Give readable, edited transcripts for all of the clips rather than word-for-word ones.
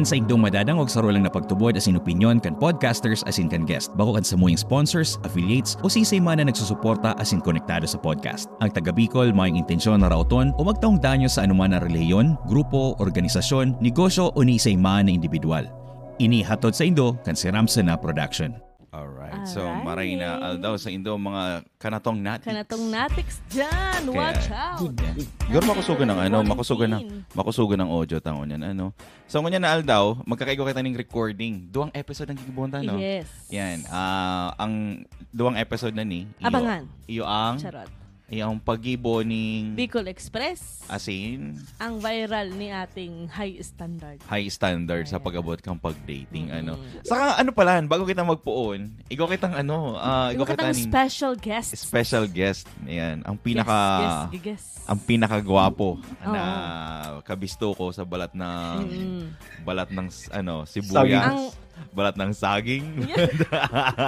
Maan sa indong madadangog sa rolang na pagtubod asin opinyon kan podcasters asin kan guest. Bako kan samuyang sponsors, affiliates o sisay man na nagsusuporta asin konektado sa podcast. Ang taga Bicol may intensyon na rauton o magtaong danyo sa anuman na reliyon, grupo, organisasyon, negosyo o ni isay man na individual. Ini hatod sa indo kan si Ramsen na production. Alright. So maray na aldaw sa indo mga kanatong natics dyan. Watch out. Garo makusugan ng makusugan ng audio tangon yan So ngunyan na aldaw magkakaigo kita ning recording. Duang episode ang gigibunta no. Yes. Yan. Ang duang episode na ni. Abangan. Iyo ang Charot. Yung pagibo ning Bicol Express. Asin ang viral ni ating high standard. High standard sa pag-abot kang pag-dating Saka pala bago kita magpuon, ikaw kitang ikaw kitang special guest. Special guest. Ayan, ang pinaka guest. Ang pinakagwapo na kabisto ko sa balat ng sibuyas. Balat ng saging.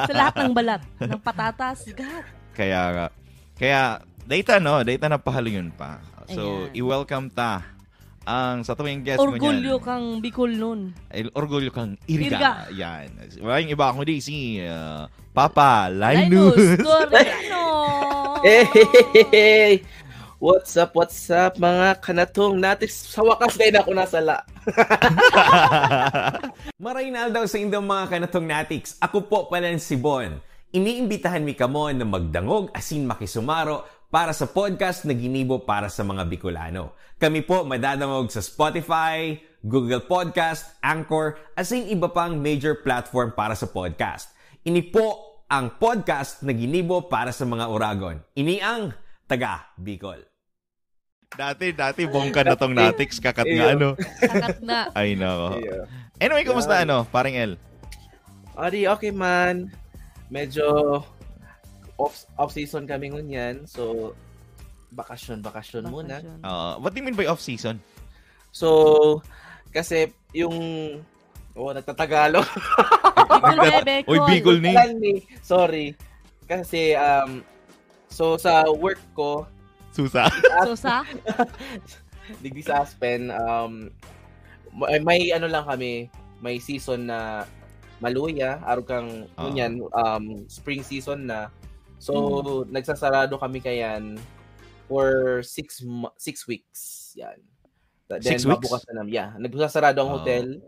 Sa lahat ng balat ng patatas. God. Kaya data na pahalungan pa. So, i-welcome ta ang sa tuwing guest mo niyan. Orgulyo kang Bicol nun. Orgulyo kang Irga. Yan. Maraming iba ako si Papa Linus Gordiano. Hey! What's up mga kanatong natics? Sa wakas kayo na ako nasala. Marinal daw sa indong mga kanatong natics. Ako po pala si Bon. Iniimbitahan mi kamo na magdangog asin makisumaro para sa podcast na ginibo para sa mga Bicolano. Kami po madadangog sa Spotify, Google Podcast, Anchor, asin iba pang major platform para sa podcast. Ini po ang podcast na ginibo para sa mga Uragon. Ini ang taga Bicol. Dati bongka na tong natics, kakat nga Kakat na. Ay nako. Anyway, kumusta paring El? Adi, okay man. Medyo off-season kami ngunyan. So, bakasyon muna. What do you mean by off-season? So, kasi yung... nagtatagalog. Bicol ni. Sorry. Kasi, so sa work ko... Susa? Digdi sa Aspen, may lang kami, may season na maluya, araw kang ngunyan, spring season na. So, nagsasarado kami kayan for 6 weeks. Yan. Then, 6 weeks? mabukas na namin. Yeah, nagsasarado ang hotel.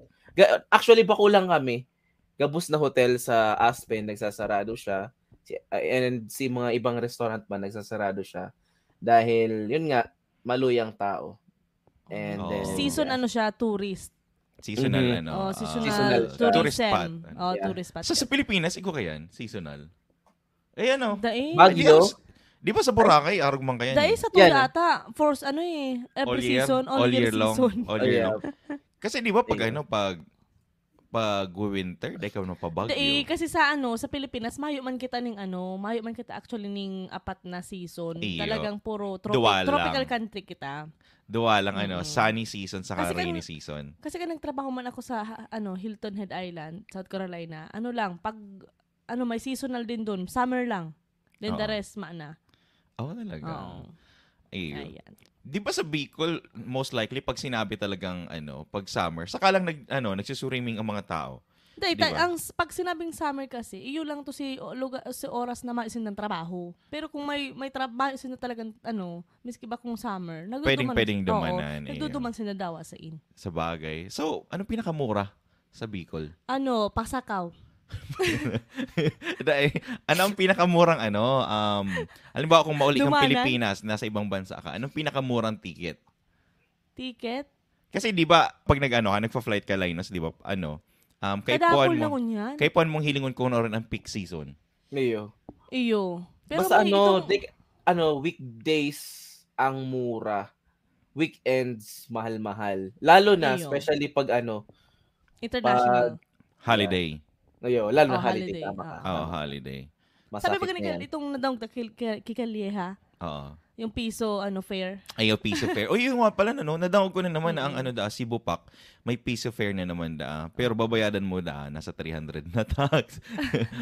Actually, bakulang kami. Gabus na hotel sa Aspen, nagsasarado siya. And si mga ibang restaurant man, nagsasarado siya. Dahil, yun nga, maluyang tao. And then, season siya, tourist. Seasonal seasonal tourist spot. Tourist spot. Sa Pilipinas, ikaw kayan, seasonal. Baguio. Di ba sa Boracay, arugman kayan? Dahil sa tulata, force every season, all year long. season. All year long. Kasi di ba pag winter, dahil ka na pa Baguio. Kasi sa Pilipinas, mayo man kita actually ning apat na season. Talagang puro tropical country kita. Duwa lang sunny season saka rainy season. Kasi nagtrabaho man ako sa Hilton Head Island, South Carolina. Pag may seasonal din doon, summer lang. Then the rest maana. Talaga. Ayan. Di ba sa Bicol, most likely pag sinabi talagang pag summer, saka lang nagsusuriming ang mga tao. Pag sinabing summer kasi, iyo lang to si oras na maisin ng trabaho. Pero kung may trabaho isin na talagang miski ba kung summer, pwedeng dumanan. Nagduduman sinadawa sa Sa bagay. So, anong pinakamura sa Bicol? Pasakaw. Anong pinakamurang halimbawa kung mauli kang Pilipinas, nasa ibang bansa ka, anong pinakamurang ticket? Ticket? Kasi di ba pag nagfa-flight ka Linus, di ba kay Puan mong hilingon ko na rin ang peak season. Iyo. Pero basta weekdays ang mura. Weekends mahal-mahal. Lalo na especially pag international holiday. Lalo na holiday. Holiday. Sabi ba ganyan itong nadawag kikalyeha? Yung piso fare. Piso fare. Yung nga pala nadawag ko na naman na ang Cebu Pac, may piso fare na naman pero babayadan mo nasa 300 na tax.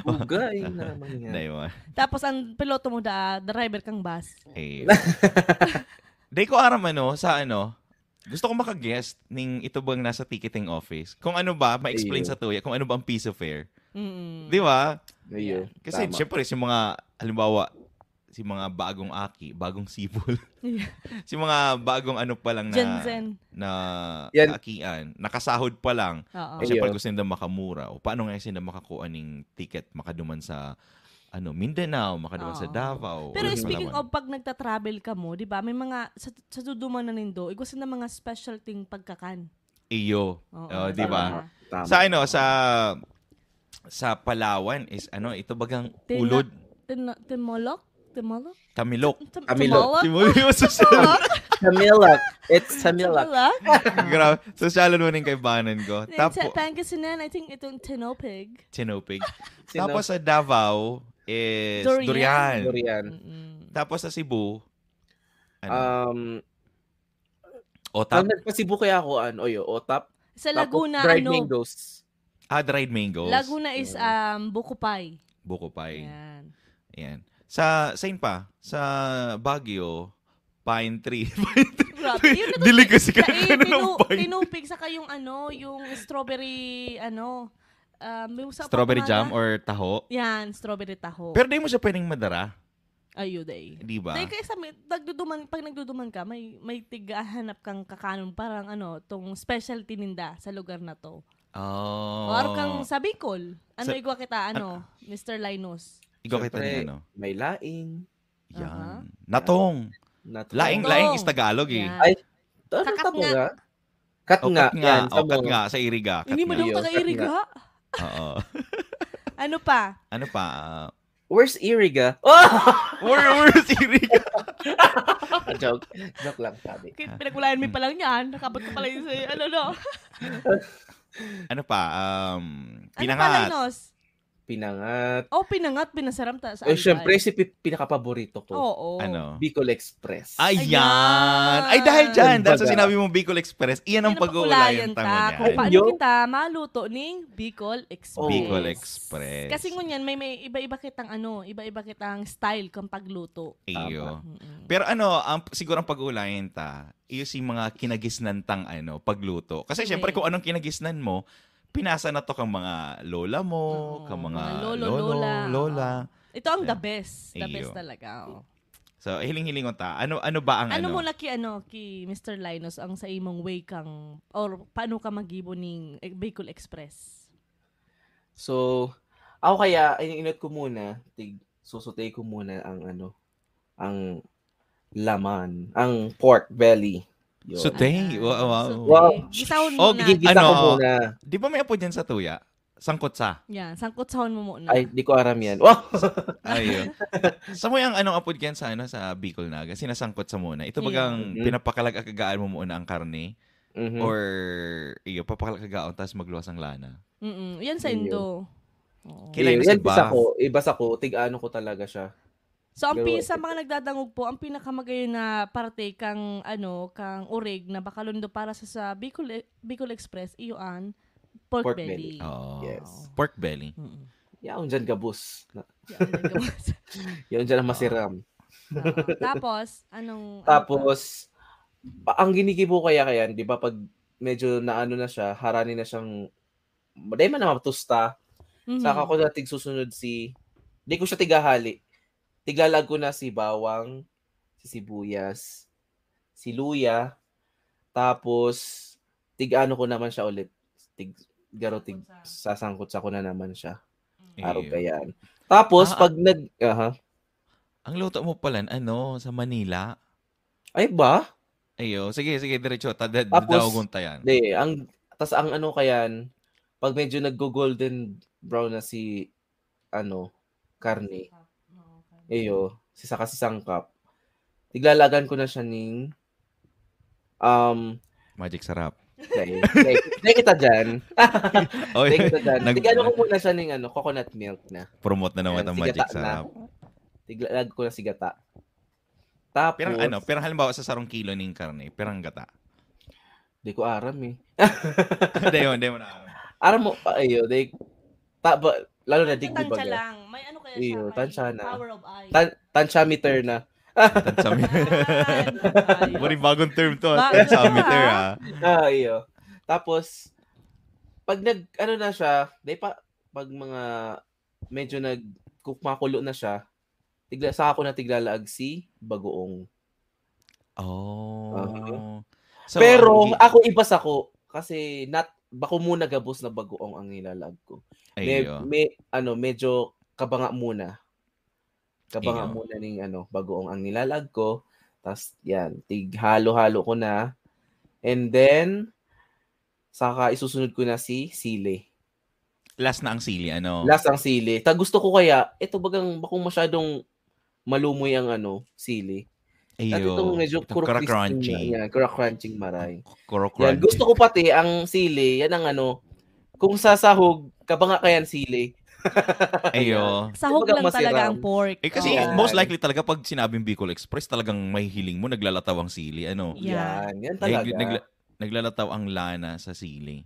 Ugay na naman yan. Tapos ang piloto mo driver kang bus. Day ko aram sa Gusto ko maka-guest ning ito bang nasa ticketing office. Kung ano ba, ma-explain sa tuya, kung ano ba ang piece of fare. Di ba? Ayun. Kasi Tama. syempre, si mga, halimbawa, si mga bagong aki, bagong sibol, si mga bagong ano pa lang Gen. na Yan. akian, nakasahod pa lang, Oo. syempre Ayun. gusto nila makamura. O paano nga sila makakuha ng ticket, makaduman sa Mindanao, makaduman sa Oo. Davao. Pero or speaking Palawan. of pag nagta-travel ka mo, di ba, may mga, sa duduman na nindo, gusto na mga special thing pagkakan. Iyo. Oo, Di ba? Tama. Sa Palawan is ito bagang Tina- ulod. Timolok? Tamilok. Tamilok. Timulyo sa Tamilok. It's Tamilok. Grabe. So, shallow mo ning kaibanan ko. Tapos, Pangasinan, I think itong Tinopig. Tinopig. Tapos sa Davao is Durian. Durian. Tapos sa Cebu, Pag Otap. nagpasibo kaya ako, Otap. Sa Tapos Laguna, dried mangoes. Dried mangoes. Laguna is buko pie. Buko pie. Yan. Ayan. Sa saan pa? Sa Baguio, pine tree. Grabe. Yun na to. Delicacy ka ng pine. Tinupig saka yung yung strawberry, Strawberry jam or taho. Yan, strawberry taho. Pero di mo siya pwedeng madara. Ayuday. Di ba? Dahil kaysa pag nagduduman ka, may tigahanap kang kakanon, parang tong specialty ninda sa lugar na to. Oh. Or kang sa Bicol. Igwa kita, Mr. Linus. Ikaw kita Siyempre, ni may laing. Yan. Natong. Laing Natong. is Tagalog eh. Yan. Ay, Kakat nga. Kat nga. Yan, O kat nga sa Iriga. Kat Hindi mo nga. daw Iyo, taga-iriga. Oo. Ano pa? Ano pa? Where's Iriga? Oh! Where's Iriga? Joke. Joke lang, sabi. Pinagulayan mo pa lang yan. Nakabot ka pala yun sa, Ano pa? Ano pa, Pinangat. Linus? Pinangat. Pinangat, pinasaram ta sa Siyempre, si pinaka-paborito ko. Oo. Ano? Bicol Express. Ayan! Ayan! Ay, dahil dyan. Dahil sa Kumbaga. sinabi mong Bicol Express, iyan ang pag-uulayan ta. tamo Kung niyan. paano kita maluto ning Bicol Express. Bicol Express. Kasi ngunyan, may iba-iba kitang style kung pagluto. Iyo. Mm-mm. Pero siguro ang pag-uulayan ta, iyo si mga kinagisnan tang pagluto. Kasi syempre kung anong kinagisnan mo, pinasa na to kang mga lola mo, Oo, kang mga mga lola. Oo. Ito ang the Yeah. best. The Iyo. best talaga. Oo. So, hiling-hiling ko ta. Ano ba ang Ano muna ki Mr. Linus ang sa imong way kang or paano ka magibo ning Bicol Express? So, ako kaya, ininot ko muna, susutay ko muna ang laman, ang pork belly. Yun. Sutay. Wow. Wow. Gisahon mo na. Gigisa ko muna. Di ba may apo dyan sa tuya? Sangkot sa. Yan, sangkot sahon mo muna. Ay, di ko aram yan. Wow! Ayun. Sa mo yung anong apod yan sa Bicol Naga? Sinasangkot sa muna. Ito bagang Mhm. pinapakalag-agagaan mo muna ang karne? Mhm. Or papakalag-agaon tapos magluwas ang lana? Yan sa Indo. Oo. Kailan Yan, ba? ibasa ko, tig-ano ko talaga siya. So ang Gawa- sa mga nagdadangog po, ang pinakamagayon na parte kang urig na bakalundo para sa Bicol Express iyoan pork Pork belly. Oh. Yes. Pork belly. Mm-mm. Yaon dyan gabus. Yan, naggawas. Yaon dyan ang masiram. Tapos anong Tapos, ang ginigibo kaya di ba pag medyo naano na siya, harani na siyang, dahil man na matusta, saka ko na susunod di ko siya tigahali. Tiglalag ko na si bawang, si sibuyas, si luya, tapos tig-ano ko naman siya ulit. Sasangkot sa ko na naman siya. Araw Ayun. kayan. Tapos, pag Ang luto mo pala, sa Manila? ay ba? Ayo, sige, diretso. Tapos, Dadawagon tayan. tas ang kayan, pag medyo nag-golden brown na si, karne, saka si sangkap, tiglalagan ko na siya ng, Magic sarap. dahil kita dyan. Oy, Dahil kita dyan. Tigano ko muna siya ng coconut milk na. promote na naman Ayan, ang si Magic gata na. sarap. Tiglalag ko na si gata. Tapos, Pero halimbawa sa 1 kilo ng karne, perang gata. di ko aram eh. Hindi mo na. Aram mo, lalo na digdi tansya baga. lang. May kaya Iyo, siya? tansya May na. power of eye. Tansyameter na. Tansameter. Ayun. Muring bagong term to. Bago Tansameter, na. Iyo. Tapos, pag ano na siya, pag mga medyo kumakulo na siya, saka ako na tiglalaag si bagoong. Oh. So, Pero ako ibas ako kasi bako muna gabos na bagoong ang nilalag ko. Medyo kabanga muna. Kabanga muna ning bagoong ang nilalag ko. Tas yan, halo-halo ko na. And then saka isusunod ko na si sili. Last na ang sili, Last ang sili. Gusto ko kaya ito bakong masyadong malumoy ang sili. At itong medyo crunchy. Crunching maray. Yan, gusto ko pati ang sili, yan ang kung sasahog, kabanga kayan sili. Sahog lang talaga ang pork. Kasi most likely talaga pag sinabing Bicol Express, talagang may hiling mo, naglalataw ang sili. Yan talaga. Naglalataw ang lana sa sili.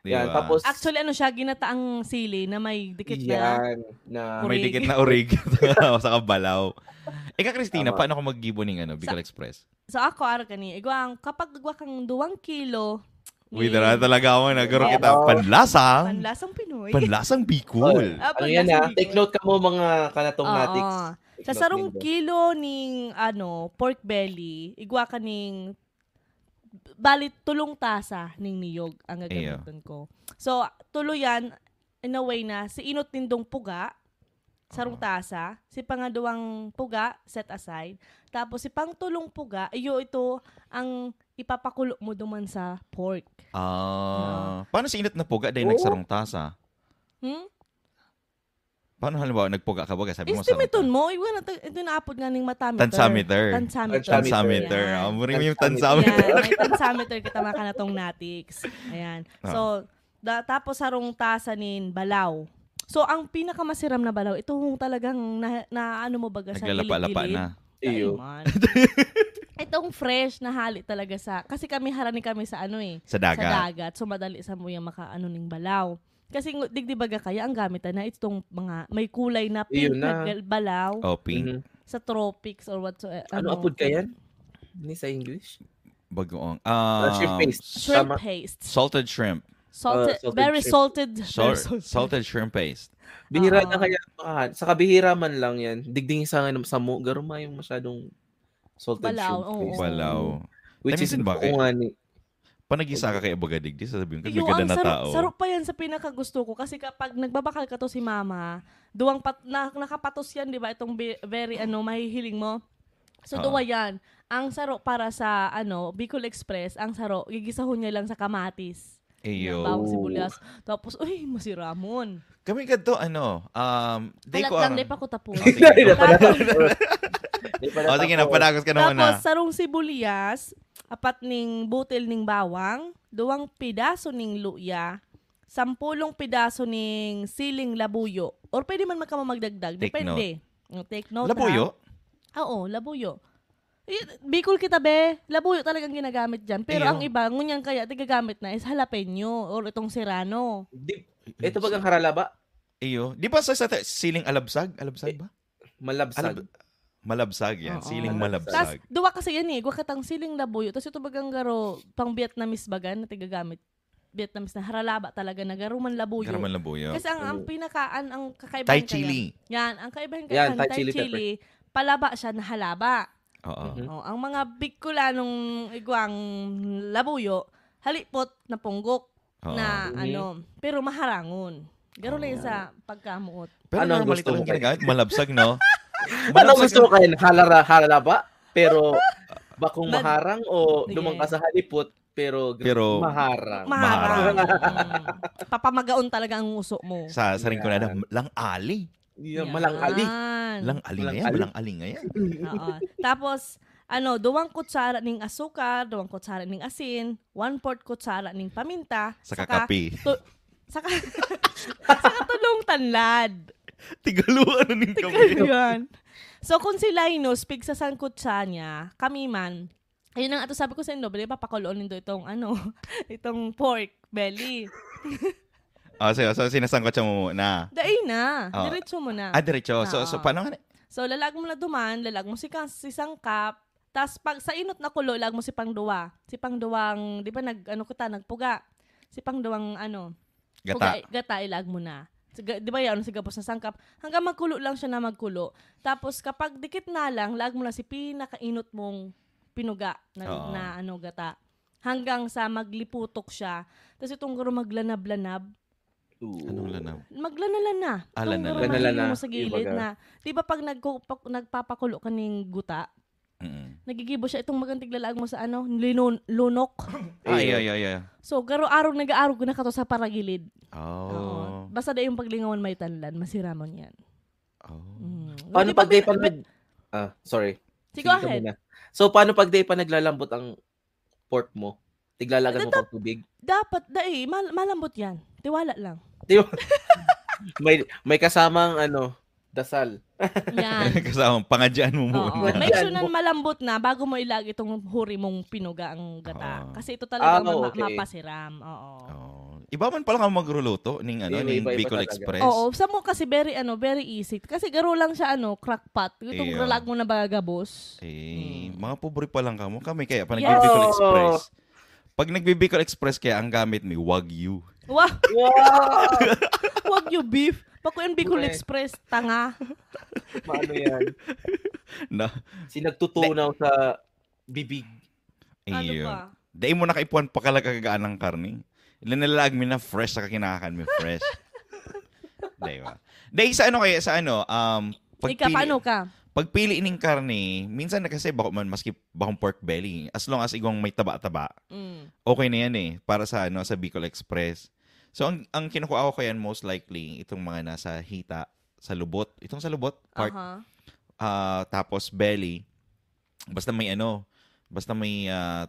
Diba? Yan, tapos actually siya, ginataang sili na may dikit na may dikit na urig sa kabalaw. Ika Christina, paano ko mag-gibo ng Bicol Express? So ako kani, kapag igwa kang 2 kilo. Dara talaga ako nagaro kita panlasang Pinoy. Panlasang Bicol. Take note ka mo mga kanatong natics. Sa sarong kilo ning pork belly, igwa ka ning balit tulong tasa ning niyog ang gagamiton ko. So tulo yan in a way na si inot nindong puga sarong tasa, si pangaduwang puga set aside, tapos si pangtulong puga ito ang ipapakulo mo duman sa pork. Paano si inot na puga dahil nagsarong tasa? Paano halimbawa nagpuga ka ba? Sabi mo Estimaton mo, ito naapod nga ning matameter. Tansameter. Muring yung tansameter. May tansameter kita makanatong natics. Ayan. So, tapos sarong tasa nin balaw. So, ang pinakamasiram na balaw, ito talagang mo baga sa naglalapa-lapa gilid-gilid. na. Iyo. Itong fresh na hali talaga kasi kami harani kami sa Sa dagat. So, madali sa mo yung ning balaw. Kasi digdibaga kaya ang gamitan na itong mga may kulay na pink na balaw. Pink. Sa tropics or whatsoever. Apod ka yan? Ni sa English? Bagoong. Shrimp paste. Shrimp paste. Salted shrimp. Very salted. Salted shrimp paste. Bihira na kaya makahan. Sa kabihira man lang yan. Digding sa mo. Garuma yung masyadong salted shrimp paste. Balaw. Which is bakit? Panagisa ka kay Abagadig, sasabihin ko, may ganda na tao. Sarap pa yan sa pinakagusto ko. Kasi kapag nagbabakal ka to si mama, nakapatos yan, di ba? Itong very, mahihiling mo. So, duwa yan. Ang sarap para sa, Bicol Express, ang sarap, gigisahon niya lang sa kamatis. Bawang sibuyas. Tapos, masiramon. Kami kadto, lang, di pa ko tapos. Sige na, panagos ka naman na. Tapos, sarong sibuyas, 4 ning butil ning bawang, 2 pidaso ning luya, 10 pidaso ning siling labuyo. Or pwede man magdagdag. Depende. Take note. Labuyo? Oo, labuyo. Bicol kita labuyo talagang ginagamit dyan. Pero ang iba, ngunyan kaya tigagamit na is jalapeno or itong serrano. Ito bagang haralaba? Di ba sa siling alabsag? Alabsag ba? Malabsag. Malabsag yan. Siling malabsag. Tapos, duwa kasi yan Guwakatang siling labuyo. Tapos ito bagang garo, pang Vietnamese bagan na tigagamit. Vietnamese na haralaba talaga na garuman labuyo. Kasi ang ang kakaibahan Thai chili. Yan, ang kaibahan kaya Thai chili, palaba siya na halaba. Ang mga Bicolanong igwang labuyo, halipot na punggok na pero maharangon. Garo lang sa pagkamuot. Pero normally talagang ginagamit, malabsag, no? Ano gusto mo kayo? Halaba? Pero bakong maharang o lumang ka sa halipot pero maharang? Papamagaon talaga ang uso mo. Sa rin ko na lang ali. Malang-ali. Lang-ali nga yan. Malang-ali nga yan. Tapos, 2 kutsara ning asukar, 2 kutsara ning asin, 1/4 kutsara ning paminta. Saka kape. Saka tulong tanlad. Tigaluan na ning kape. So, kung si Linus, pig sa sangkot sa niya, kami man, ayun ang ato sabi ko sa inyo, papakuloon nindo itong, itong pork belly. So sinasangkot siya mo na. Dai na. Diretso mo na. Diretso. So paano nga? So, lalag mo na duman, lalag mo si sangkap, tas pag sa inot na kulo, lalag mo si pangduwa. Si pangduwang, di ba, nagpuga. Si pangduwang, gata, ilag mo na. Di ba yan, si gapos na sangkap. Hanggang magkulo lang siya na magkulo. Tapos, kapag dikit na lang, lag mo na si pinakainot mong pinuga na gata. Hanggang sa magliputok siya. Tapos itong garo maglanab-lanab. Anong lanab? Maglanalana. Lanalana. Mo sa gilid na. Di ba pag nagpapakulo ka ng guta, nagigibo siya itong magantig lalag mo sa lunok. Ay. So, garo-araw nag-aarog na kato sa paragilid. Oh. Basta da yung paglingawan may tanlan, masiramon yan. Oh. Paano pag day pa sorry. Sige, go ahead. So, paano pag day pa naglalambot ang pork mo? Tiglalagan mo pang tubig? Dapat, malambot yan. Tiwala lang. may kasamang dasal. Yan. Kasamang pangadyaan mo muna. Make sure na malambot na bago mo ilag itong huri mong pinuga ang gata. Kasi ito talaga mapasiram. Oo. Iba man pala ka magluluto ning Bicol Express. Oo, sa mo kasi very easy. Kasi garo lang siya crackpot. Itong ralag mo na bagabos. Mga pobre pa lang kamo. Kami kaya pa nag-Bicol Express. Pag nag-Bicol Express kaya ang gamit may Wagyu. Wow! Wagyu beef. Pako yung Bicol Express, tanga. Paano yan? Sinagtutunaw sa bibig. Ano pa? Dahil mo nakaipuan pakalagagaan ng karne. Ilanalag mo na fresh sa kinakakan mo. Fresh. Diba? Dahil sa Ika, paano ka? Pagpili ng karne, minsan na kasi maski bakong pork belly, as long as igong may taba-taba, okay na yan para sa Bicol Express. So, ang kinukuha ko yan most likely, itong mga nasa hita, sa lubot. Itong sa lubot, part. Tapos belly. Basta may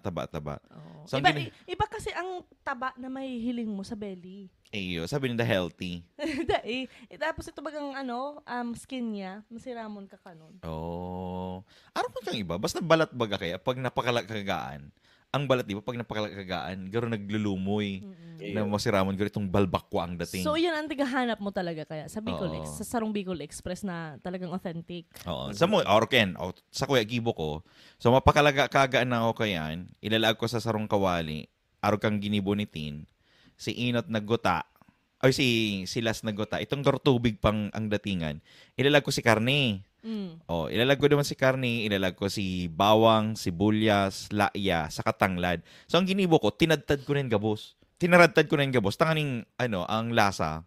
taba-taba. Oh. So, iba kasi ang taba na may hiling mo sa belly. Sabi nila healthy. Tapos ito bagang skin niya, masiramon ka kanon. Araw kang iba, basta balat baga kaya, pag napakalagagaan, ang balat, di ba, pag napakalagagaan, garo naglulumoy na masiramon, garo itong balbakwa ang dating. So, yan ang tigahanap mo talaga kaya sa Bicol sa Sarong Bicol Express na talagang authentic. Sa mo, sa Kuya Gibo ko, so mapakalagaan na ako kayan, ilalag ko sa Sarong Kawali, araw kang ginibunitin, si Inot nagguta, o si Las nagguta, itong garo tubig pang ang datingan, ilalag ko si karne. Ilalag ko naman si karne, ilalag ko si bawang, sibuyas, laia, sa katanglad. So, ang ginibo ko, tinadtad ko na yung gabos. Tinaradtad ko na yung gabos. Tanganing, ang lasa,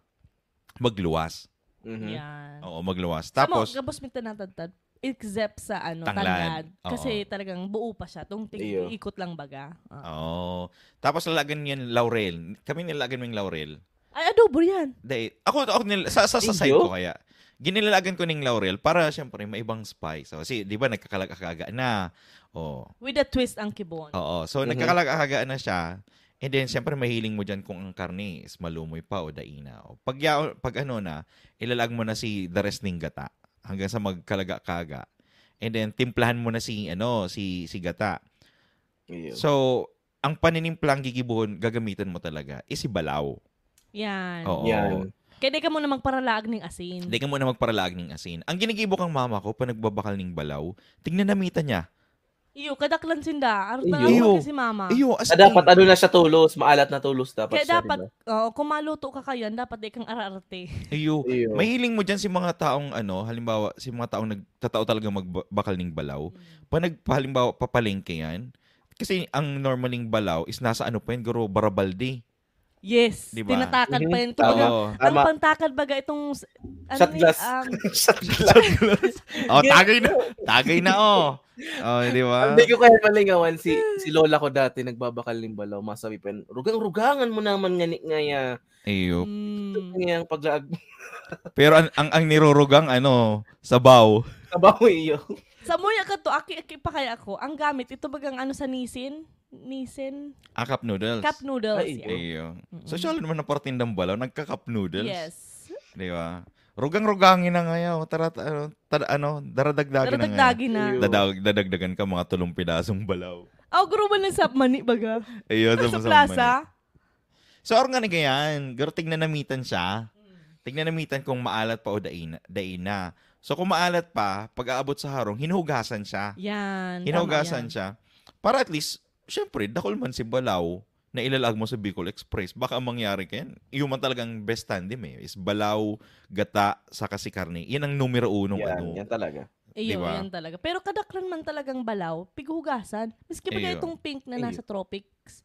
magluwas. Yan. Magluwas. Tapos, gabos may tinatadtad, except sa tanglad. Kasi talagang buo pa siya. Itong ikot lang baga. Tapos, lalagan yan laurel. Kami nilalagan mo yung laurel. Ay, adobo yan. Ako sa side ko kaya. Ginilalagan ko ng laurel para syempre may ibang spice. So, kasi di ba nagkakalag-akaga na. With a twist ang kibon. So nagkakalag-akaga na siya. And then syempre mahiling mo diyan kung ang karne is malumoy pa o daina. Pag ilalag mo na si the rest ng gata hanggang sa magkalaga-kaga. And then timplahan mo na si gata. So ang paninimplang gigibuhon gagamitan mo talaga is si balaw. Yan. Yan. Kaya di ka muna magparalaag ng asin. Di ka muna magparalaag ng asin. Ang ginigibo kang mama ko, pa nagbabakal ng balaw, tingnan namita niya. Kadaklan sinda. Arot na nga si mama. Dapat na siya tulos, maalat na tulos dapat. Kaya siya, dapat, kung maluto ka kayan, dapat di kang ararte. Mahiling mo dyan si mga taong, halimbawa, si mga taong nagtatao talaga magbakal ng balaw. Halimbawa, papalengke yan. Kasi ang normaling balaw is nasa guro barabalde. Yes, diba? Tinatakad pa yun. Ang pantakad baga itong... Shot glass. Shot glass. Tagay na di ba? Hindi ko kaya malingawan si lola ko dati nagbabakal ng balaw. Masabi pa, rugangan mo naman ngaya. Ngayang paglaag. Pero ang nirurugang, sabaw. Sabaw iyo. Sa muya ka to, aki pa kaya ako. Ang gamit, ito bagang sa Nissin? Cup noodles. Cup noodles. Iyo. Social naman na partindang balaw, nagka-cup noodles. Yes. Di ba? Rugang-rugangin na ngayon. Daradagdagin na. Dadagdagan ka mga 3 pidasong balaw. Guro ba na sa mani baga? Sa plaza? So, nga na ganyan. Garo tignan namitan siya. Tignan namitan kung maalat pa o daina. So kung maalat pa, pag aabot sa harong, hinuhugasan siya. Yan. Hinuhugasan siya. Para at least, syempre, dakol man si Balaw na ilalag mo sa Bicol Express. Baka ang mangyari kayan. Yung man talagang best tandem is Balaw, gata, saka si karne. Yan ang numero 1. Yan talaga. Iyo, diba? yan talaga. Pero kadaklan man talagang balaw, pighugasan. Miski pa itong pink na nasa tropics.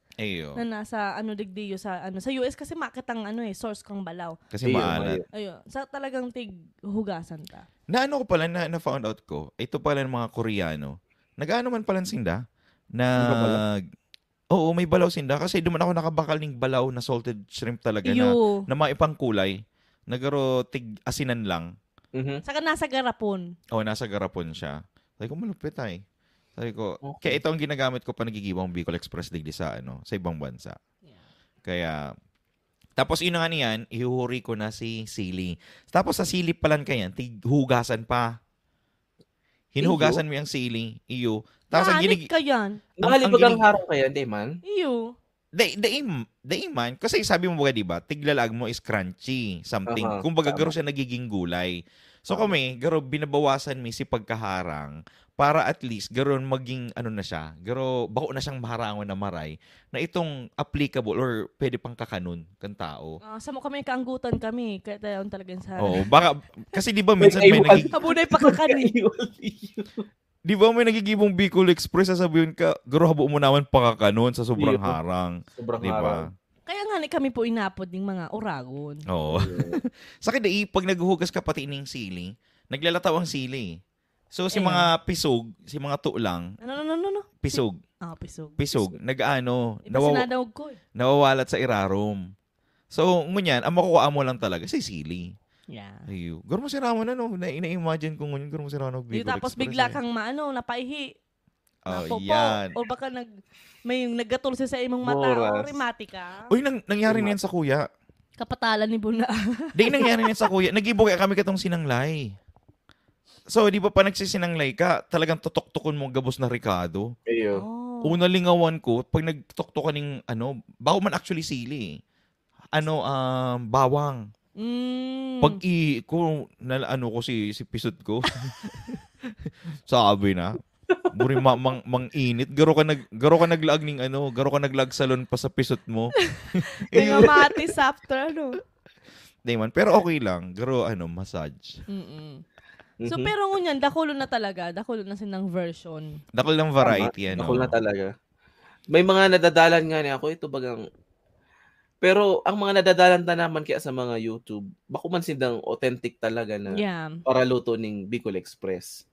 Na nasa digdiyo sa sa US kasi makitang source kang balaw. Kasi maalat. Ayun, sa talagang tighugasan ta. Ko pala na found out ko, ito pala ng mga Koreano. Nag-ano man pala sinda Oo, may balaw sinda kasi duman ako nakabakal ng balaw na salted shrimp talaga na mga ipang kulay. Nagaro tig asinan lang. Saka nasa garapon. Nasa garapon siya. Sabi ko, malupit ay. Sabi ko, kaya ito ang ginagamit ko pa nagigibang Bicol Express digdi sa ibang bansa. Yeah. Kaya, tapos yun nga niyan, ihuhuri ko na si sili. Tapos sa sili palan kayan, tighugasan pa. Hinuhugasan mo yung sili. Iyo. Tapos ang ka yan. Nakalibag ang harong kaya, di man? Iyo. Daiman. Kasi sabi mo ba, diba, tiglalag mo is crunchy, something. Kung baga, garo siya nagiging gulay. So kami, garo, binabawasan mi si pagkaharang para at least, garo, maging, na siya, garo, bako na siyang maharangon na maray, na itong applicable or pwede pang kakanon kang tao. Sa mo kami, kaanggutan kami. Kaya tayo talagang sa... Oo, baka, kasi diba minsan may nagiging... Habunay pa kakanin. Di ba may nagigibong Bicol Express, sasabihin ka, garo habo mo naman pakakanon sa sobrang harang. Sobrang diba? harang. Kaya nga kami po inapod ng mga oragon. Oo. Sa akin, pag naghuhugas ka pati ng sili, naglalataw ang sili. So, si mga pisog, si mga tulang, Ano? pisog. Pisog. Pisog. Sinadawag ko nawawalat sa irarom. So, ngunyan, ang makukuha mo lang talaga, si sili. Yeah. Ayo. Garo mo si Ramon ina-imagine ko ngunyan, garo mo si Ramon Bicol Express. Tapos bigla kang napaihi. Yan. O baka may naggatol sa imong mata o rematika. Uy, nangyari niyan sa kuya. Kapatalan ni Buna. Nangyari niyan sa kuya. Nag-ibo kaya kami katong sinanglay. So, di ba pa nagsisinanglay ka, talagang tutok-tukon mo gabos na Ricardo. Ayo. Una lingawan ko, pag nagtutok-tukan ng bago man actually sili. Bawang. Pag ko si pisot ko. Sabi na. Buri mang-init. Garo ka naglag ning garo ka naglag salon pa sa pisot mo. Kaya matis after Di man, pero okay lang. Garo massage. So pero ngunyan, dakulo na talaga. Dakulo na sinang version. Dakol ng variety. Dakol na talaga. May mga nadadalan nga niya ako. Ito bagang... Pero ang mga nadadalan na naman kaya sa mga YouTube, bako man sindang authentic talaga na para luto ning Bicol Express.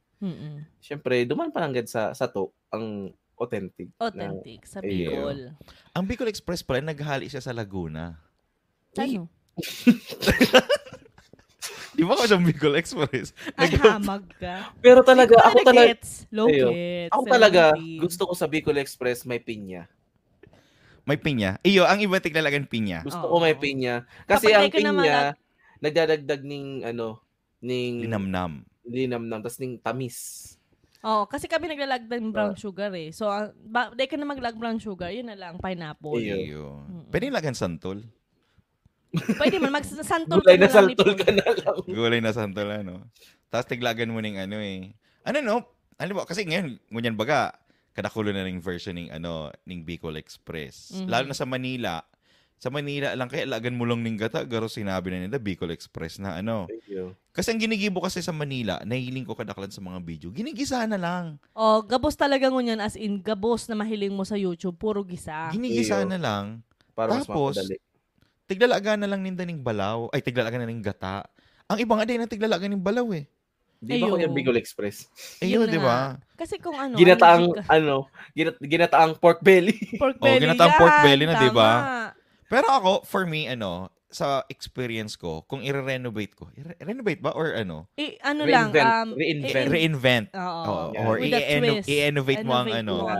Siyempre, duman pa lang sa to ang authentic. Authentic sa Bicol. Ang Bicol Express pala, naghali siya sa Laguna. Ano? Di ba ka siyang Bicol Express? Hamag ka. Pero talaga, ako talaga, gusto ko sa Bicol Express may pinya. May pinya. Ang iba tiglalagan pinya. Gusto ko may pinya. Kasi ang pinya, nagdadagdag ning linamnam. Tapos ning tamis. Kasi kami naglalagdag ng brown sugar eh. So, dahil ka na maglag brown sugar, yun na lang, pineapple. Pwede lagan santol. Pwede man, magsasantol Gulay na santol ka na lang. Gulay na santol, Tapos tiglagan mo ning kasi ngayon, ngunyan baga, kadakulo na ng version ng Bicol Express. Lalo na sa Manila. Sa Manila lang, kaya lagan mo lang ng gata, garo sinabi na nila, Bicol Express na Kasi ang ginigibo kasi sa Manila, nahiling ko kadaklan sa mga video, ginigisa na lang. Gabos talaga ngunyan, as in, gabos na mahiling mo sa YouTube, puro gisa. Ginigisa na lang. Para tapos, tiglalaga na lang ninda ng balaw, tiglalaga na ng gata. Ang iba nga din na tiglalaga ng balaw eh. Di ba ko yung Bicol Express? Di ba? Kasi kung ginataang pork belly. Pork belly ginataang pork belly na, tama. di ba? Pero ako, for me, sa experience ko, kung i-renovate ko, renovate ba? Or reinvent. Or i-innovate mo ang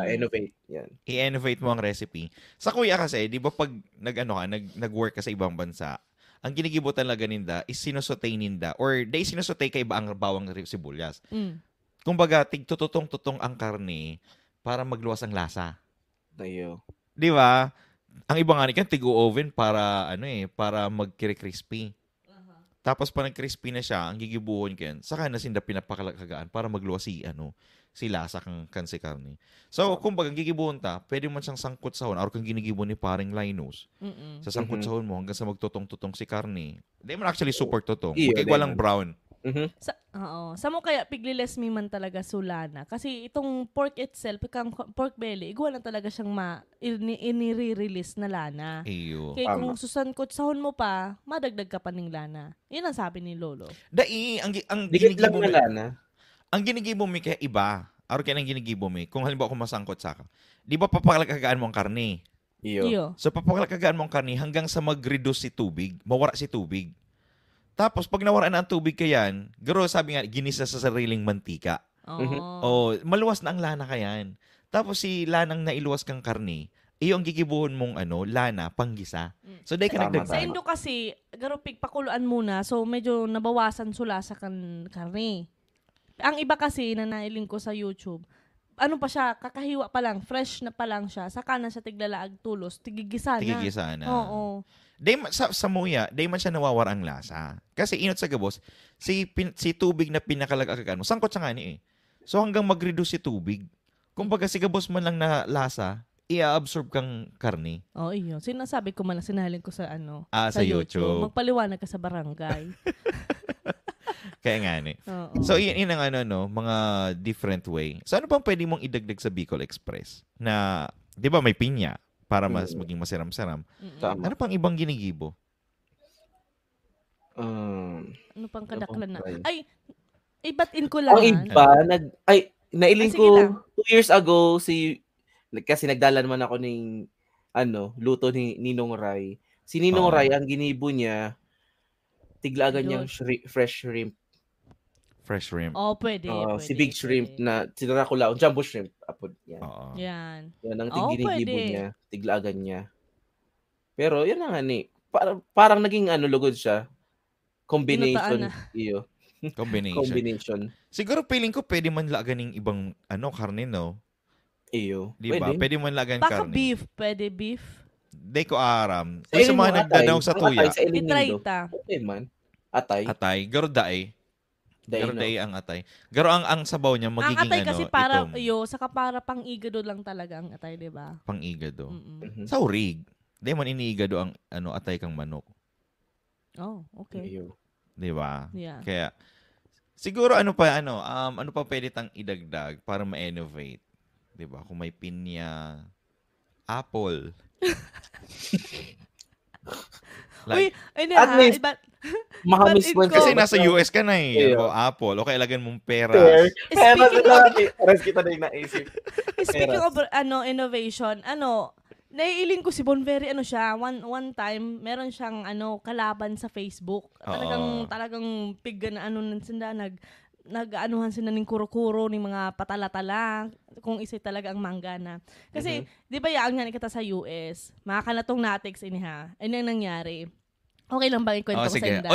Innovate. Yan. I-innovate mo ang recipe. Sa kuya kasi, di ba pag nag-work ka sa ibang bansa, ang ginigibo talaga ninda is sinusotay ninda or sinusotay kay ba ang bawang sibuyas. Kumbaga, tigtututong-tutong ang karne para magluwas ang lasa. Tayo. Di ba? Ang iba nga niyan, tigo-oven para, para magkiri-crispy. Tapos pa nag-crispy na siya, ang gigibuhon ko yan, saka na sinda pinapakalakagaan para magluwa si lasa kan si karne. So, kumbaga, gigibuhon ta, pwede man siyang sangkot sahon, or kung ginigibon ni paring Linus, sa sangkot sahon mo, hanggang sa magtutong-tutong si karne. Hindi man actually super tutong. Walang brown. Sa mo kaya pigliles mi man talaga sulana. Kasi itong pork itself, kang pork belly, igual lang talaga siyang inire-release na lana. Iyo. Kaya kung susangkot sahon mo pa, madagdag ka pa ng lana. Yun ang sabi ni Lolo. Ang Dikit lang na lana. Ang ginigibom mi kaya iba. Araw kaya nang ginigibom mi. Kung halimbawa kung masangkot sa ka, di ba papakalakagaan mo ang karne? Iyo. So papakalakagaan mo ang karne hanggang sa mag-reduce si tubig, mawara si tubig. Tapos pag nawaraan na ang tubig kayan, garo sabi nga, ginisa sa sariling mantika. Maluwas na ang lana kayan. Tapos si lanang nailuwas kang karne, iyo ang gigibuhon mong lana, panggisa. So dahil ka nagdagdag. Sa Indo kasi, garo pakuluan muna, so medyo nabawasan sula sa karne. Ang iba kasi na nailing ko sa YouTube, ano pa siya, kakahiwa pa lang, fresh na pa lang siya, saka na siya tiglalaag tulos, tigigisa na. Oo. Sa muya, day man siya nawawara ang lasa. Kasi inot sa gabos, si tubig na pinakalagagan mo, sangkot sa ngani eh. So hanggang mag-reduce si tubig, kumbaga si gabos man lang na lasa, i-absorb kang karne. Iyo. Sinasabi ko man lang, sinahalin ko sa sa YouTube. Magpaliwanag ka sa barangay. Kaya nga ni. So, yun ang mga different way. So, ano pang pwede mong idagdag sa Bicol Express? Na, di ba may pinya para mas maging masiram-saram. Ano pang ibang ginigibo? Ano pang kadaklan na? Ay, ibatin ko lang. Ang iba, nailing ko 2 years ago, kasi nagdala naman ako ng luto ni Ninong Ray. Si Ninong Ray, ang ginibo niya, tiglagan niyang fresh shrimp. Fresh shrimp. Pwede. Si big shrimp na sinara ko lang, jumbo shrimp. Apod yan. Yan ang tiginigibo niya, tiglagan niya. Pero yan na nga ni, parang naging lugod siya. Combination. Iyo. Combination. Siguro feeling ko pwede man lagan ng ibang karne, no? Iyo. Diba? Pwede man lagan karne. Baka beef. Pwede beef. Di ko aram. Sa mga nagdadaw sa tuya. Itry ta. Okay man. Atay. Garo daay. Garo daay ang atay. Garo ang sabaw niya magiging ang atay kasi para itom. saka para pang-igado lang talaga ang atay, di ba? Pang-igado. Sa urig. Di man iniigado ang atay kang manok. Okay. Di ba? Yeah. Kaya siguro ano pa pwede tang idagdag para ma-innovate. Di ba? Kung may pinya, apple. At least, makamis mo. Kasi nasa US ka na eh. Apple. Okay, lagyan mong pera. Paras kita na yung naisip. Speaking of innovation, naiiling ko si Bonferry, siya, one time, meron siyang kalaban sa Facebook. Talagang pigga na sinda, nag-anuhan sila ng kuro-kuro ng mga patalatala kung isa talaga ang manggana. Kasi, di ba yaang nga kita sa US, makakanatong natics iniha. Ano yung nangyari? Okay lang ba ikwento ko sa inda?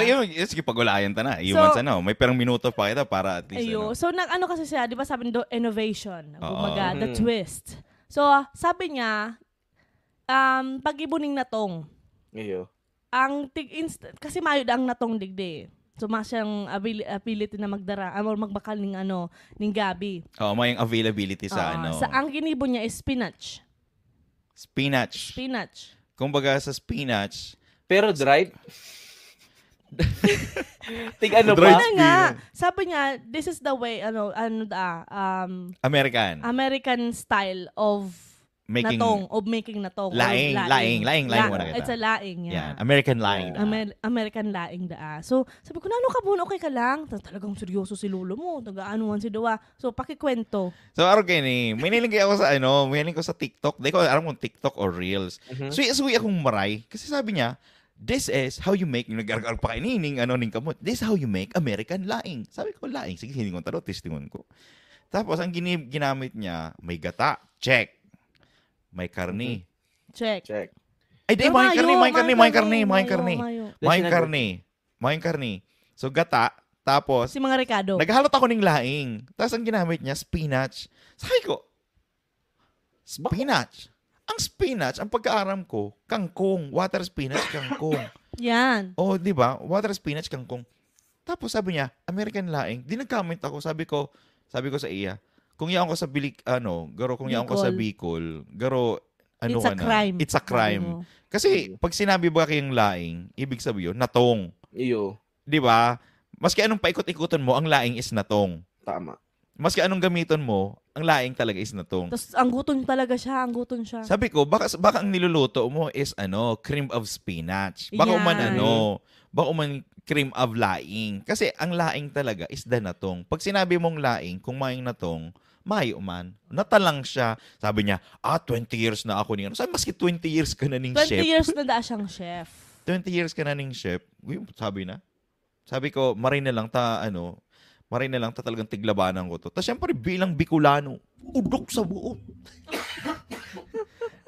Sige, pag-ulayan ta na. May perang minuto pa kita para at least. So, kasi siya, di ba sabi nito, innovation. Bumaga, the twist. So, sabi niya, pag-ibuning natong. Kasi mayod ang natong digdi. So, siyang ability na magdara or magbakal ng gabi. May availability sa ang ginibo niya is spinach. Spinach. Kumbaga sa spinach. Pero dried? Sabi niya, this is the way, American style of making natong. Laing muna kita. It's a laing, yeah. American laing. American laing da. So, sabi ko, okay ka lang? Talagang seryoso si lolo mo. Taga-anuhan si Dawa. So, pakikwento. So, araw kayo may nilagay ako sa TikTok. Di ko alam kung TikTok or Reels. Suwi akong maray. Kasi sabi niya, this is how you make, nag-argar pa kayo ning kamot. This is how you make American laing. Sabi ko, laing. Sige, hindi ko taro, testingon ko. Tapos, ang ginamit niya, may gata. Check. May karni. Check. Ay, di, may karni. So, gata. Tapos, si mga Ricardo. Naghalot ako ng laing. Tapos, ang ginamit niya, spinach. Sabi ko, spinach. Ang spinach, ang pagkaaram ko, kangkong. Water spinach, kangkong. Yan. Oh, di ba? Water spinach, kangkong. Tapos sabi niya, American laing. Di nag-comment ako. Sabi ko sa iya, kung yaon ko sa kung yaon ko sa Bicol, It's a crime. It's a crime. Kasi pag sinabi ba kayong laing, ibig sabihin, natong. Iyo. Di ba? Maski anong paikot-ikutan mo, ang laing is natong. Tama. Maski anong gamiton mo, ang laing talaga is natong. Tapos angguton talaga siya, angguton siya. Sabi ko, baka ang niluluto mo is cream of spinach. Baka uman cream of laing. Kasi ang laing talaga is the natong. Pag sinabi mong laing, kung maying natong, mayo man. Natalang siya. Sabi niya, 20 years na ako niya. Sabi, maski 20 years ka na ning 20 chef. 20 years na siyang chef. 20 years ka na ning chef. Sabi na. Sabi ko, maray na lang talagang tiglabanan ko to. Tapos syempre, bilang Bicolano, udok sa buo.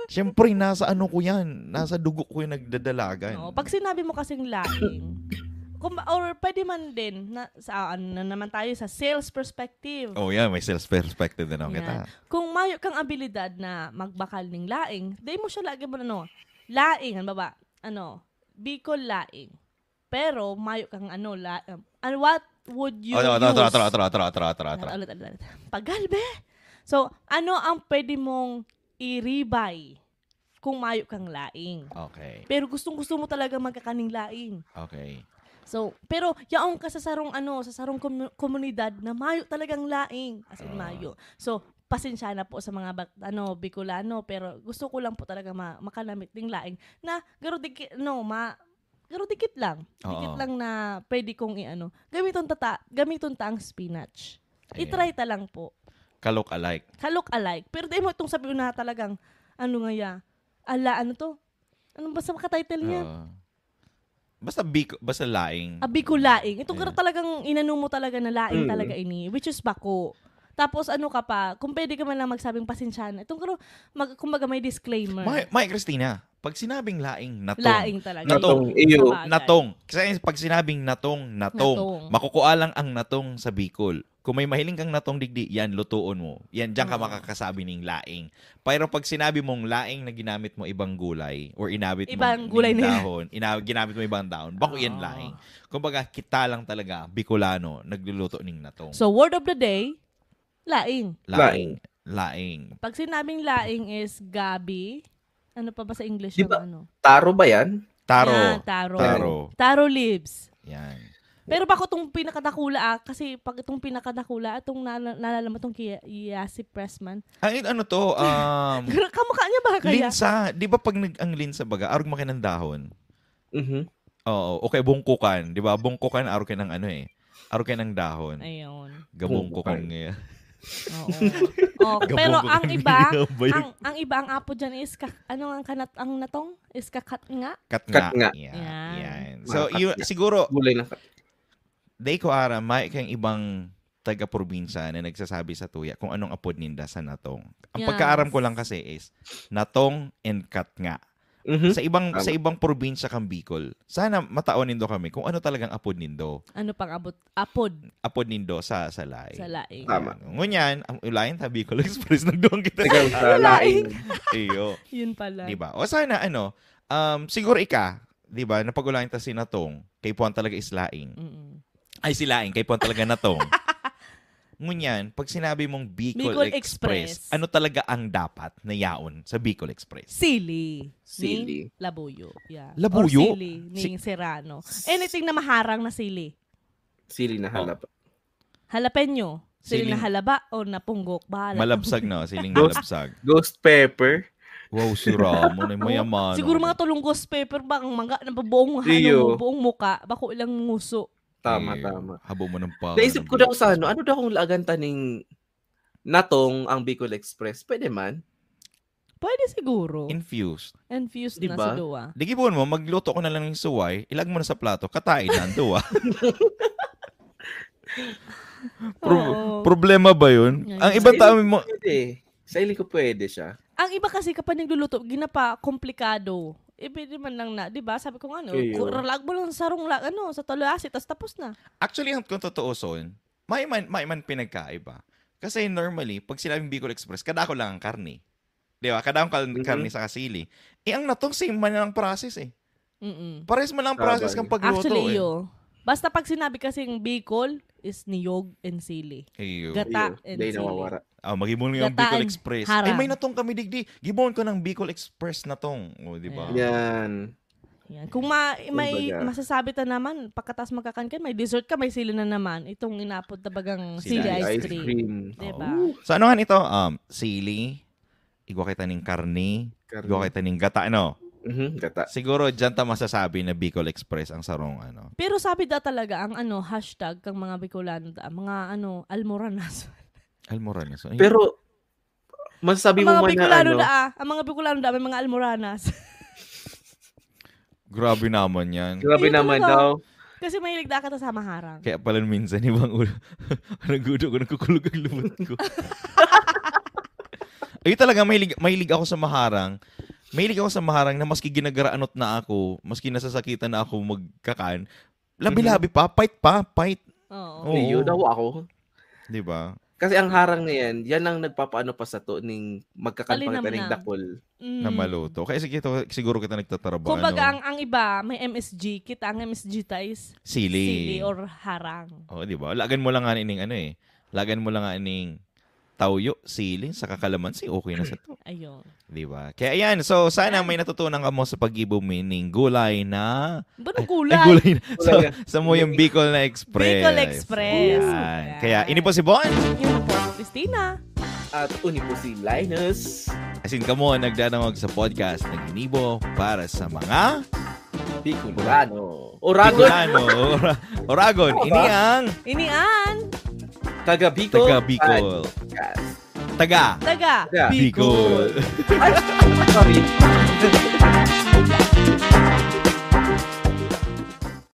Syempre, nasa ko yan. Nasa dugo ko yung nagdadalagan. Pag sinabi mo kasing laing, or pwede man din na naman tayo sa sales perspective. Oh, yeah, may sales perspective din ako kita. Kung mayo kang abilidad na magbakal ng laing, di mo siya lagi mo laing, Bicol laing. Pero mayo kang what would you use? Pagalbe. So, ano ang pwede mong i-rebay kung mayo kang laing? Okay. Pero gustong-gusto mo talaga magkakaning laing. Okay. So, pero yaong ka sa sarong komunidad na mayo talagang laing, as in mayo. So, pasensya na po sa mga Bicolano, pero gusto ko lang po talaga makalamit ng laing na garo dikit lang. Dikit lang na pwede kong gamiton ta ang spinach. I-try ta lang po. Kalok alike. Pero di mo itong sabihin na talagang ano ba sa title niya? Basta laing. Bicol laing. Itong talagang inano mo talaga na laing talaga ini, which is bako. Tapos kung pwede ka man lang magsabing pasensyahan. Itong kumbaga may disclaimer. May Christina, pag sinabing laing, natong. Laing talaga. Natong. Kasi pag sinabing natong, makukualang ang natong sa Bicol. Kung may mahiling kang natong digdi, yan, lutuon mo. Yan, diyan ka makakasabi ng laing. Pero pag sinabi mong laing na ginamit mo ibang gulay or inabit ibang mo dahon, ginamit mo ibang dahon, bako yan laing. Kumbaga, kita lang talaga, Bicolano, nagluluto ng natong. So, word of the day, laing. Laing. Pag sinabing laing is gabi, ano pa ba sa English diba, yung taro ba yan? Taro. Yan, taro leaves. Yan. Pero bako itong pinakadakula kasi pag itong pinakadakula, itong naalala mo itong Yasi Pressman. Ang kamukha niya ba kaya? Linsa. Di ba pag ang linsa baga, arog mo ng dahon? Oo. Okay, bungkukan. Di ba? Bungkukan, arog ka ng arog ka ng dahon. Ayun. Gabungkukan nga. Oo. Pero ang iba ang apo diyan is ang natong is katnga. Katnga. Yan. Yan. So siguro gulay na day ko may kang ibang taga-probinsya na nagsasabi sa tuya kung anong apod ninda sa natong. Ang pagkaaram ko lang kasi is natong and katnga. Sa ibang probinsya kang Bicol. Sana mataonin do kami kung ano talagang apod nindo. Ano pang apod? Apod nindo sa laing. Sa laing. Tama. Ngunyan, ang ulayan ta Bicol Express nagdoon kita sa laing. Iyo. Yun pala. Diba? O sana siguro di ba, napag-ulayan ta si natong, kay puwan talaga is laing. Ay si laing, kay puwan talaga natong. Ngunyan, pag sinabi mong Bicol Express, ano talaga ang dapat na yaon sa Bicol Express? Sili. Sili. Labuyo. Yeah. Labuyo? Or sili ni Serrano. Anything na maharang na sili. Sili na halaba. Jalapeno. Sili na halaba o napunggok. Bahala. Malabsag no, siling malabsag. Ghost pepper. Wow, sura mo na mayaman. Siguro mga tulong ghost pepper bang mangga na buong buong muka. Bako ilang nguso. Tama. Habo mo ng pa. Naisip ko daw sa ano daw kung lagan taning natong ang Bicol Express? Pwede man? Pwede siguro. Infused Diba? Na si Dua. Digibon mo, magluto ko na lang ng suway, ilag mo na sa plato, katain na ang Dua. Problema ba yun? Ang ibang tao mo... Pwede. Sa ili ko pwede siya. Ang iba kasi kapag nagluluto, ginapa komplikado. Pwede man lang na, 'di ba? Sabi ko ralag mo lang sa sarong sa taloasi, tapos na. Actually, kung totoo son, may man pinagkaiba. Kasi normally, pag sinabing Bicol Express, kadako lang ang karne. 'Di ba? Kadako karne sa kasili. Ang natong same man ang process eh. Pares man lang process kang pagluto. Actually, basta pag sinabi kasing Bicol is niyog and sili. Gata and sili. Magibon yung Bicol Express. Ay, may natong kami digdi. Gibon ko ng Bicol Express na tong. O, di ba? Yan. Kung may masasabi ta naman, pagkatas magkakankan, may dessert ka, may sili na naman. Itong inapod na bagang sili ice cream. Diba? So, ano nga nito? Sili, igwa kita ng karne, igwa kita ng gata, ano? Gata. Siguro dyan ta masasabi na Bicol Express ang sarong ano. Pero sabi da talaga ang hashtag kang mga Bicolano mga almoranas. Almoranas. Pero masasabi mo man na ang mga Bicolano may mga almoranas. Grabe naman yan. Grabe naman daw. Kasi may ligda ka sa maharang. Kaya pala minsan ibang ulo. Nagudo ko, nagkukulog ang lumot ko. Ay talaga, mahilig ako sa maharang. Mahilig ako sa maharang na maski ginagaraanot na ako, maski nasasakitan na ako magkakan, labi-labi pa, fight. Oo. Yun daw ako. Diba? Kasi ang harang na yan ang nagpapaano pa sa to ning magkakalpang ng dakol na maluto. Kaya siguro kita nagtatrabaho. Kumbaga ang iba, may MSG. Kita ang MSG is sili or harang. Oo, diba? Lagan mo lang nga ining lagan mo lang nga ining tawyo, sili, sa kakalamansi, okay na sa to. Ayun. Diba? Kaya ayan, so sana may natutunan ka mo sa pag-ibo meaning gulay na... Ba gulay? Gulay na. Sa mo yung Bicol na Express. Bicol Express. Yan. Kaya ini po si Bon. Yun po, Christina. At uni po si Linus. Asin ka mo, nagdadamag sa podcast na ginibo para sa mga... Bicolano. Oragon. Inian. Taga Bicol. Taga Bicol. Ay, sorry.